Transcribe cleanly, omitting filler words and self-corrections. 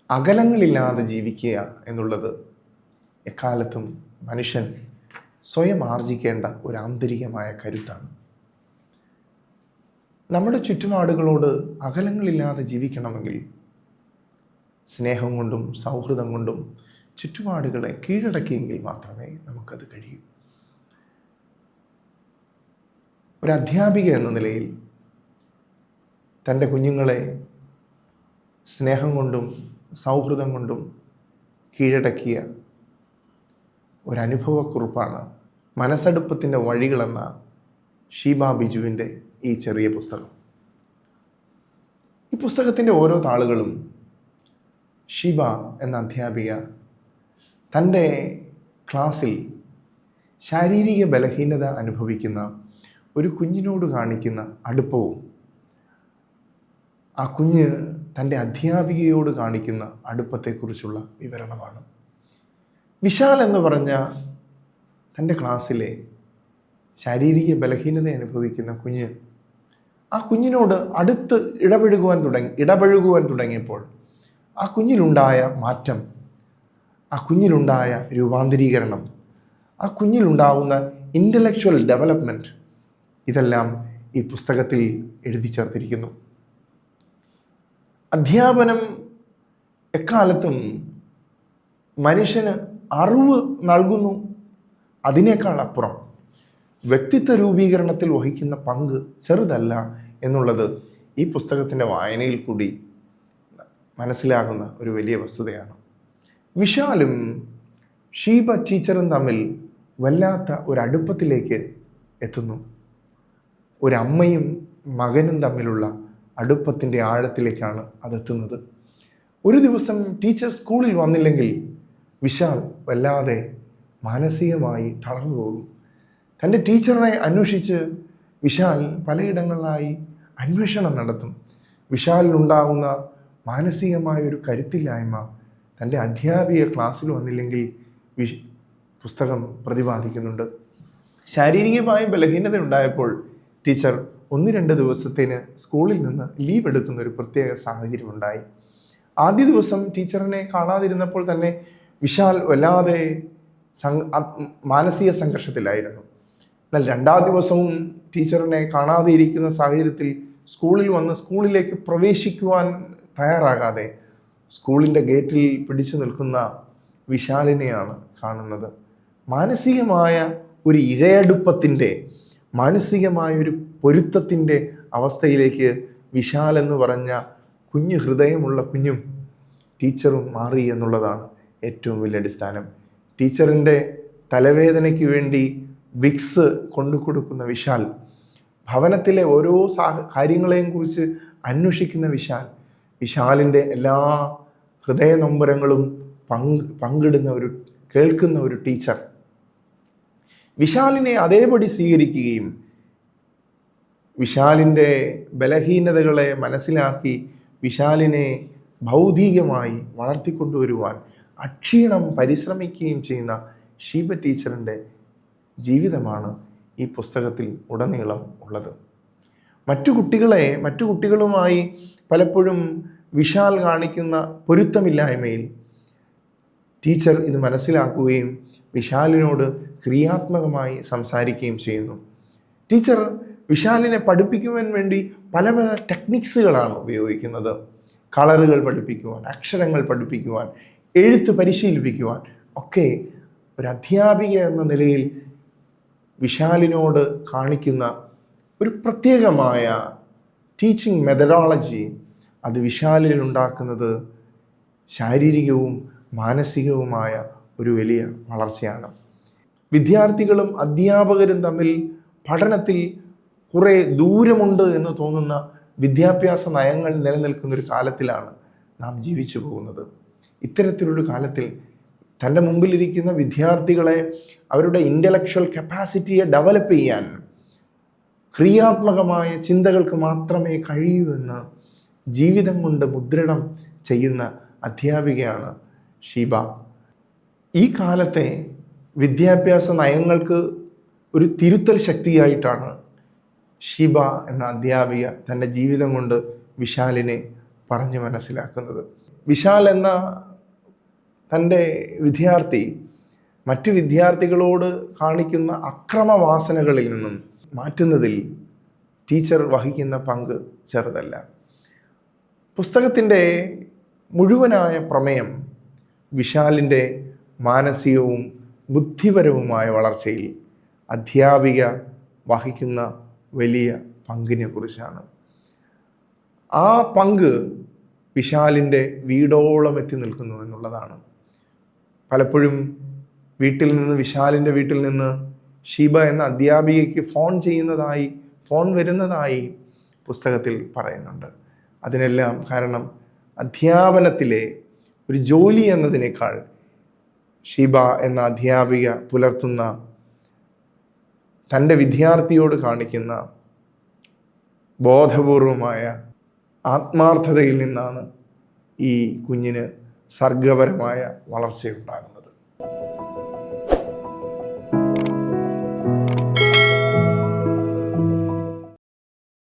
അകലങ്ങളില്ലാതെ ജീവിക്കുക എന്നുള്ളത് എക്കാലത്തും മനുഷ്യൻ സ്വയം ആർജിക്കേണ്ട ഒരു ആന്തരികമായ കരുത്താണ്. നമ്മുടെ ചുറ്റുപാടുകളോട് അകലങ്ങളില്ലാതെ ജീവിക്കണമെങ്കിൽ സ്നേഹം കൊണ്ടും സൗഹൃദം കൊണ്ടും ചുറ്റുപാടുകളെ കീഴടക്കിയെങ്കിൽ മാത്രമേ നമുക്കത് കഴിയൂ. ഒരു അധ്യാപിക എന്ന നിലയിൽ തൻ്റെ കുഞ്ഞുങ്ങളെ സ്നേഹം കൊണ്ടും സൗഹൃദം കൊണ്ടും കീഴടക്കിയ ഒരനുഭവക്കുറിപ്പാണ് മനസ്സടുപ്പത്തിൻ്റെ വഴികളെന്ന ഷീബ ബിജുവിൻ്റെ ഈ ചെറിയ പുസ്തകം. ഈ പുസ്തകത്തിൻ്റെ ഓരോ താളുകളും ഷീബ എന്ന അധ്യാപിക തൻ്റെ ക്ലാസ്സിൽ ശാരീരിക ബലഹീനത അനുഭവിക്കുന്ന ഒരു കുഞ്ഞിനോട് കാണിക്കുന്ന അടുപ്പവും ആ കുഞ്ഞ് തൻ്റെ അധ്യാപികയോട് കാണിക്കുന്ന അടുപ്പത്തെക്കുറിച്ചുള്ള വിവരണമാണ്. വിശാൽ എന്ന് പറഞ്ഞ തൻ്റെ ക്ലാസ്സിലെ ശാരീരിക ബലഹീനത അനുഭവിക്കുന്ന കുഞ്ഞ് ആ കുഞ്ഞിനോട് അടുത്ത് ഇടപഴകുവാൻ തുടങ്ങിയപ്പോൾ ആ കുഞ്ഞിലുണ്ടായ മാറ്റം, ആ കുഞ്ഞിലുണ്ടായ രൂപാന്തരീകരണം, ആ കുഞ്ഞിലുണ്ടാവുന്ന ഇൻ്റലക്ച്വൽ ഡെവലപ്മെൻറ്റ്, ഇതെല്ലാം ഈ പുസ്തകത്തിൽ എഴുതി ചേർത്തിരിക്കുന്നു. അധ്യാപനം എക്കാലത്തും മനുഷ്യന് അറിവ് നൽകുന്നു. അതിനേക്കാൾ അപ്പുറം വ്യക്തിത്വ രൂപീകരണത്തിൽ വഹിക്കുന്ന പങ്ക് ചെറുതല്ല എന്നുള്ളത് ഈ പുസ്തകത്തിൻ്റെ വായനയിൽ കൂടി മനസ്സിലാകുന്ന ഒരു വലിയ വസ്തുതയാണ്. വിശാലും ഷീബ ടീച്ചറും തമ്മിൽ വല്ലാത്ത ഒരടുപ്പത്തിലേക്ക് എത്തുന്നു. ഒരമ്മയും മകനും തമ്മിലുള്ള അടുപ്പത്തിൻ്റെ ആഴത്തിലേക്കാണ് അതെത്തുന്നത്. ഒരു ദിവസം ടീച്ചർ സ്കൂളിൽ വന്നില്ലെങ്കിൽ വിശാൽ വല്ലാതെ മാനസികമായി തളർന്നു പോകും. തൻ്റെ ടീച്ചറിനെ അന്വേഷിച്ച് വിശാൽ പലയിടങ്ങളിലായി അന്വേഷണം നടത്തും. വിശാലിനുണ്ടാകുന്ന മാനസികമായൊരു കരുത്തില്ലായ്മ തൻ്റെ അധ്യാപിക ക്ലാസ്സിൽ വന്നില്ലെങ്കിൽ പുസ്തകം പ്രതിപാദിക്കുന്നുണ്ട്. ശാരീരികമായ ബലഹീനത ഉണ്ടായപ്പോൾ ടീച്ചർ 1-2 ദിവസത്തിന് സ്കൂളിൽ നിന്ന് ലീവ് എടുക്കുന്ന ഒരു പ്രത്യേക സാഹചര്യമുണ്ടായി. ആദ്യ ദിവസം ടീച്ചറിനെ കാണാതിരുന്നപ്പോൾ തന്നെ വിശാൽ വല്ലാതെ മാനസിക സംഘർഷത്തിലായിരുന്നു. എന്നാൽ 2ാം ദിവസവും ടീച്ചറിനെ കാണാതെ ഇരിക്കുന്ന സാഹചര്യത്തിൽ സ്കൂളിൽ വന്ന് സ്കൂളിലേക്ക് പ്രവേശിക്കുവാൻ തയ്യാറാകാതെ സ്കൂളിൻ്റെ ഗേറ്റിൽ പിടിച്ചു നിൽക്കുന്ന വിശാലിനെയാണ് കാണുന്നത്. മാനസികമായ ഒരു ഇഴയടുപ്പത്തിൻ്റെ, മാനസികമായൊരു പൊരുത്തത്തിൻ്റെ അവസ്ഥയിലേക്ക് വിശാൽ എന്ന് പറഞ്ഞ കുഞ്ഞു ഹൃദയമുള്ള കുഞ്ഞും ടീച്ചറും മാറി എന്നുള്ളതാണ് ഏറ്റവും വലിയ അടിസ്ഥാനം. ടീച്ചറിൻ്റെ തലവേദനയ്ക്ക് വേണ്ടി വിക്സ് കൊണ്ടു കൊടുക്കുന്ന വിശാൽ, ഭവനത്തിലെ ഓരോ കാര്യങ്ങളെയും കുറിച്ച് അന്വേഷിക്കുന്ന വിശാലിൻ്റെ എല്ലാ ഹൃദയ നൊമ്പരങ്ങളും കേൾക്കുന്ന ഒരു ടീച്ചർ വിശാലിനെ അതേപടി സ്വീകരിക്കുകയും വിശാലിൻ്റെ ബലഹീനതകളെ മനസ്സിലാക്കി വിശാലിനെ ഭൗതികമായി വളർത്തിക്കൊണ്ടുവരുവാൻ അക്ഷീണം പരിശ്രമിക്കുകയും ചെയ്യുന്ന ഷീബ ടീച്ചറിൻ്റെ ജീവിതമാണ് ഈ പുസ്തകത്തിൽ ഉടനീളം ഉള്ളത്. മറ്റു കുട്ടികളുമായി പലപ്പോഴും വിശാൽ കാണിക്കുന്ന പൊരുത്തമില്ലായ്മയിൽ ടീച്ചർ ഇത് മനസ്സിലാക്കുകയും വിശാലിനോട് ക്രിയാത്മകമായി സംസാരിക്കുകയും ചെയ്യുന്നു. ടീച്ചർ വിശാലിനെ പഠിപ്പിക്കുവാൻ വേണ്ടി പല ടെക്നിക്സുകളാണ് ഉപയോഗിക്കുന്നത്. കളറുകൾ പഠിപ്പിക്കുവാൻ, അക്ഷരങ്ങൾ പഠിപ്പിക്കുവാൻ, എഴുത്ത് പരിശീലിപ്പിക്കുവാൻ ഒക്കെ ഒരു അധ്യാപിക എന്ന നിലയിൽ വിശാലിനോട് കാണിക്കുന്ന ഒരു പ്രത്യേകമായ ടീച്ചിങ് മെത്തഡോളജി, അത് വിശാലിൽ ഉണ്ടാക്കുന്നത് ശാരീരികവും മാനസികവുമായ ഒരു വലിയ വളർച്ചയാണ്. വിദ്യാർത്ഥികളും അധ്യാപകരും തമ്മിൽ പഠനത്തിൽ കുറേ ദൂരമുണ്ട് എന്ന് തോന്നുന്ന വിദ്യാഭ്യാസ നയങ്ങൾ നിലനിൽക്കുന്ന ഒരു കാലത്തിലാണ് നാം ജീവിച്ചു പോകുന്നത്. ഇത്തരത്തിലൊരു കാലത്തിൽ തൻ്റെ മുമ്പിലിരിക്കുന്ന വിദ്യാർത്ഥികളെ അവരുടെ ഇൻ്റലക്ച്വൽ കപ്പാസിറ്റിയെ ഡെവലപ്പ് ചെയ്യാൻ ക്രിയാത്മകമായ ചിന്തകൾക്ക് മാത്രമേ കഴിയൂ എന്ന് ജീവിതം കൊണ്ട് മുദ്രണം ചെയ്യുന്ന അധ്യാപികയാണ് ഷീബ. ഈ കാലത്തെ വിദ്യാഭ്യാസ നയങ്ങൾക്ക് ഒരു തിരുത്തൽ ശക്തിയായിട്ടാണ് ഷീബ എന്ന അധ്യാപിക തൻ്റെ ജീവിതം കൊണ്ട് വിശാലിനെ പറഞ്ഞു മനസ്സിലാക്കുന്നത്. വിശാൽ എന്ന തൻ്റെ വിദ്യാർത്ഥി മറ്റു വിദ്യാർത്ഥികളോട് കാണിക്കുന്ന അക്രമവാസനകളിൽ നിന്നും മാറ്റുന്നതിൽ ടീച്ചർ വഹിക്കുന്ന പങ്ക് ചെറുതല്ല. പുസ്തകത്തിൻ്റെ മുഴുവനായ പ്രമേയം വിശാലിൻ്റെ മാനസികവും ബുദ്ധിപരവുമായ വളർച്ചയിൽ അധ്യാപിക വഹിക്കുന്ന വലിയ പങ്കിനെ കുറിച്ചാണ്. ആ പങ്ക് വിശാലിൻ്റെ വീടോളം എത്തി നിൽക്കുന്നു എന്നുള്ളതാണ്. പലപ്പോഴും വിശാലിൻ്റെ വീട്ടിൽ നിന്ന് ഷീബ എന്ന അധ്യാപികയ്ക്ക് ഫോൺ വരുന്നതായി പുസ്തകത്തിൽ പറയുന്നുണ്ട്. അതിനെല്ലാം കാരണം അധ്യാപനത്തിലെ ഒരു ജോലി എന്നതിനേക്കാൾ ഷീബ എന്ന അധ്യാപിക പുലർത്തുന്ന തൻ്റെ വിദ്യാർത്ഥിയോട് കാണിക്കുന്ന ബോധപൂർവമായ ആത്മാർത്ഥതയിൽ നിന്നാണ് ഈ കുഞ്ഞിന് സർഗപരമായ വളർച്ചയുണ്ടാകുന്നത്.